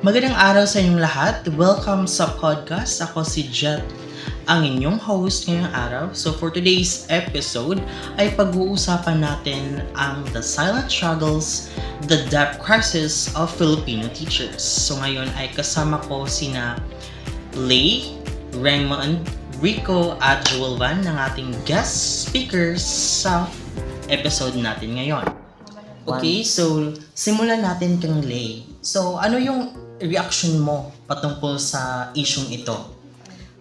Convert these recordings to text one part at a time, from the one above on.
Magandang araw sa inyong lahat. Welcome sa podcast. Ako si Jet, ang inyong host ngayong araw. So for today's episode ay pag-uusapan natin ang the silent struggles, the debt crisis of Filipino teachers. So ngayon ay kasama ko sina Lay, Raymond, Rico at Joel Van ng ating guest speakers sa episode natin ngayon. Okay, so simulan natin kang Lay. So ano yung reaction mo patungkol sa isyung ito?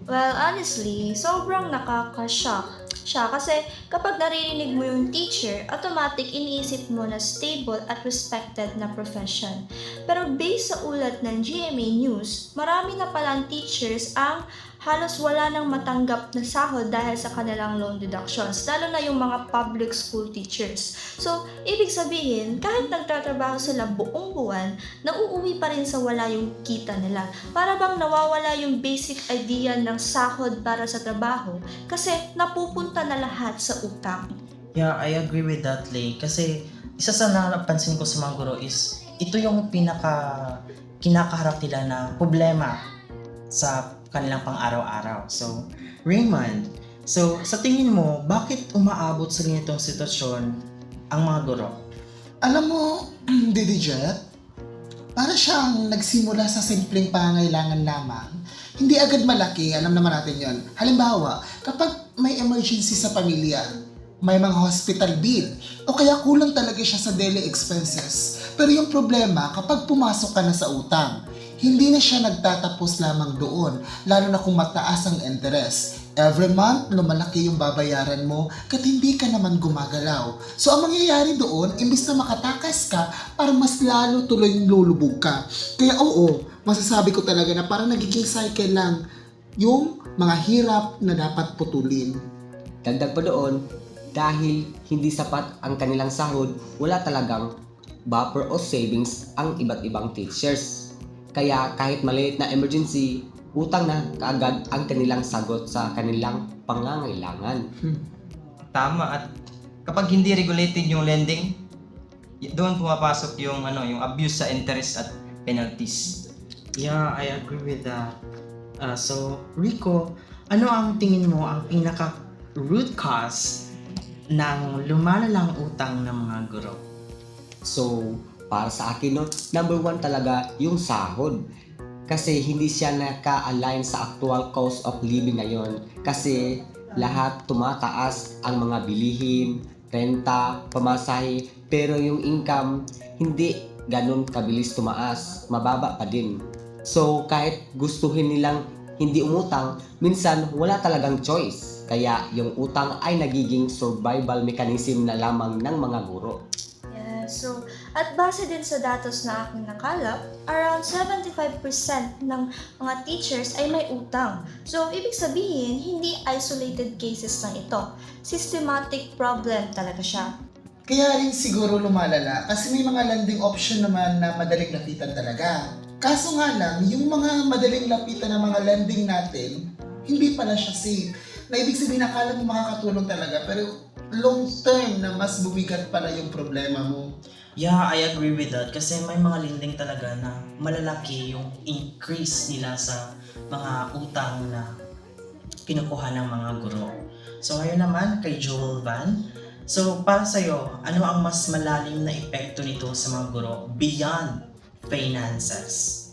Well, honestly, sobrang nakaka-shock siya kasi kapag naririnig mo yung teacher, automatic iniisip mo na stable at respected na profession. Pero based sa ulat ng GMA News, marami na palang teachers ang halos wala nang matanggap na sahod dahil sa kanilang loan deductions, lalo na yung mga public school teachers. So, ibig sabihin, kahit nagtatrabaho sila buong buwan, nauuwi pa rin sa wala yung kita nila. Para bang nawawala yung basic idea ng sahod para sa trabaho kasi napupunta na lahat sa utang. Yeah, I agree with that, Lay. Kasi isa sa napansin ko sa mga guro is ito yung kinakaharap nila na problema sa kanilang pang-araw-araw. So, Raymond, so sa tingin mo, bakit umaabot sa ganitong sitwasyon ang mga guro? Alam mo, Didi Jet, para siyang nagsimula sa simpleng pangangailangan lamang. Hindi agad malaki, alam naman natin yon. Halimbawa, kapag may emergency sa pamilya, may mga hospital bill, o kaya kulang talaga siya sa daily expenses. Pero yung problema, kapag pumasok ka na sa utang, hindi na siya nagtatapos lamang doon, lalo na kung mataas ang interest. Every month, lumalaki yung babayaran mo kat hindi ka naman gumagalaw. So, ang mangyayari doon, imbis na makatakas ka, parang mas lalo tuloy lulubog ka. Kaya oo, masasabi ko talaga na parang nagiging cycle lang yung mga hirap na dapat putulin. Dagdag pa doon, dahil hindi sapat ang kanilang sahod, wala talagang buffer o savings ang iba't ibang teachers. Kaya kahit maliit na emergency, utang na kaagad ang kanilang sagot sa kanilang pangangailangan. Tama, at kapag hindi regulated yung lending, doon pumapasok yung yung abuse sa interest at penalties. Yeah, I agree with that. So, Rico, ano ang tingin mo ang pinaka-root cause ng lumalalang utang ng mga guro? So, para sa akin, number one talaga yung sahod. Kasi hindi siya naka-align sa actual cost of living ngayon. Kasi lahat tumataas ang mga bilihin, renta, pamasahe. Pero yung income, hindi ganun kabilis tumaas. Mababa pa din. So, kahit gustuhin nilang hindi umutang, minsan wala talagang choice. Kaya yung utang ay nagiging survival mechanism na lamang ng mga guro. So, at base din sa datos na aking nakalap, around 75% ng mga teachers ay may utang. So, ibig sabihin, hindi isolated cases lang ito. Systematic problem talaga siya. Kaya rin siguro lumalala kasi may mga lending option naman na madaling lapitan talaga. Kaso nga lang, yung mga madaling lapitan ng mga lending natin, hindi pala siya safe. Na ibig sabihin, akala mo makakatulong talaga, pero long term na mas bumigat pala yung problema mo. Yeah, I agree with that. Kasi may mga lending talaga na malalaki yung increase nila sa mga utang na kinukuha ng mga guro. So ngayon naman kay Joel Van. So para sa'yo, ano ang mas malalim na epekto nito sa mga guro beyond finances?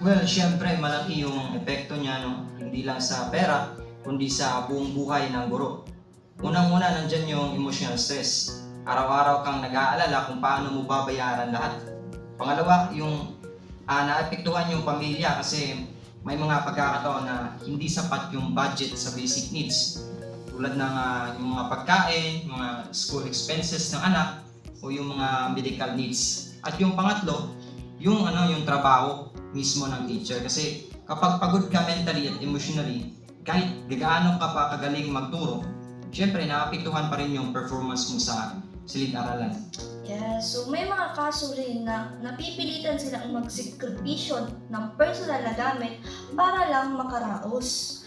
Well, syempre malaki yung epekto niya, hindi lang sa pera, kundi sa buong buhay ng guro. Unang-una, nandyan yung emotional stress. Araw-araw kang nag-aalala kung paano mo babayaran lahat. Pangalawa, yung naapektuhan yung pamilya kasi may mga pagkakataon na hindi sapat yung budget sa basic needs. Tulad ng yung mga pagkain, mga school expenses ng anak, o yung mga medical needs. At yung pangatlo, yung trabaho mismo ng teacher. Kasi kapag pagod ka mentally at emotionally, kahit gaano ka pa kagaling magturo, syempre, naapektuhan pa rin yung performance mo sa silid-aralan. Yeah, so may mga kaso rin na napipilitan silang magsikripisyo ng personal na gamit para lang makaraos.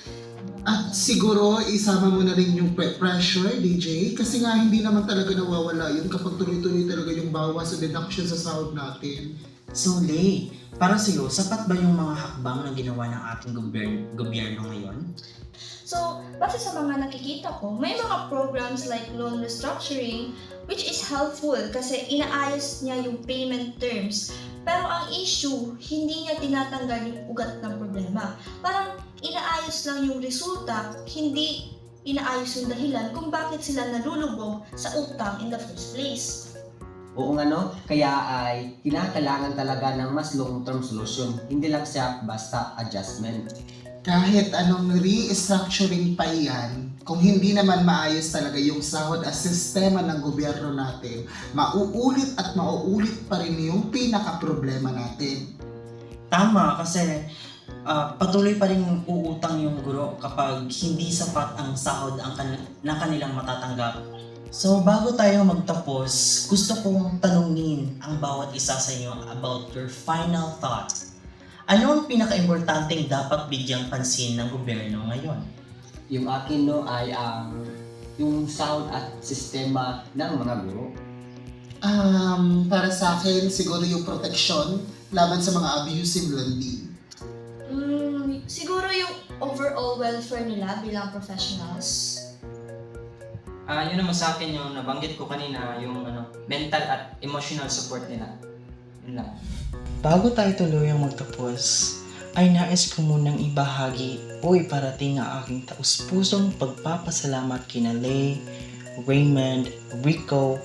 At siguro, isama mo na rin yung pressure, DJ, kasi nga hindi naman talaga nawawala yun kapag tuloy-tuloy talaga yung bawas o deduction sa sahod natin. So Lay, Para sa'yo, sapat ba yung mga hakbang na ginawa ng ating gobyerno ngayon? So, base sa mga nakikita ko, may mga programs like loan restructuring which is helpful kasi inaayos niya yung payment terms. Pero ang issue, hindi niya tinatanggal yung ugat ng problema. Parang inaayos lang yung resulta, hindi inaayos yung dahilan kung bakit sila nalulubog sa utang in the first place. Oo nga no, kaya ay kinakailangan talaga ng mas long-term solution. Hindi lang siya basta adjustment. Kahit anong restructuring pa yan, kung hindi naman maayos talaga yung sahod at sistema ng gobyerno natin, mauulit at mauulit pa rin yung pinaka-problema natin. Tama, kasi patuloy pa rin uutang yung guro kapag hindi sapat ang sahod na kanilang matatanggap. So, bago tayo magtapos, gusto kong tanungin ang bawat isa sa inyo about your final thought. Ano ang pinaka-importanting dapat bigyang pansin ng gobyerno ngayon? Yung akin no ay yung sahod at sistema ng mga guro. Para sa akin, siguro yung proteksyon laban sa mga abusive lending. Siguro yung overall welfare nila bilang professionals. Yun naman sa akin yung nabanggit ko kanina, yung mental at emotional support nila. Yun lang. Bago tayo tuluyang magtapos, ay nais ko munang ibahagi o iparating ang aking taus-pusong pagpapasalamat kina Lay, Raymond, Rico,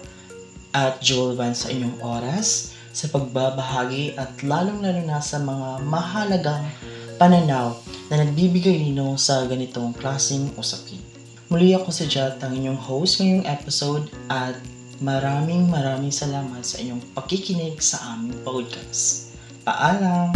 at Joelvan sa inyong oras, sa pagbabahagi at lalong-lalo na sa mga mahalagang pananaw na nagbibigay linaw sa ganitong klaseng usapin. Muli ako si Jat, ang inyong host ngayong episode, at maraming salamat sa inyong pakikinig sa aming podcast. Paalam!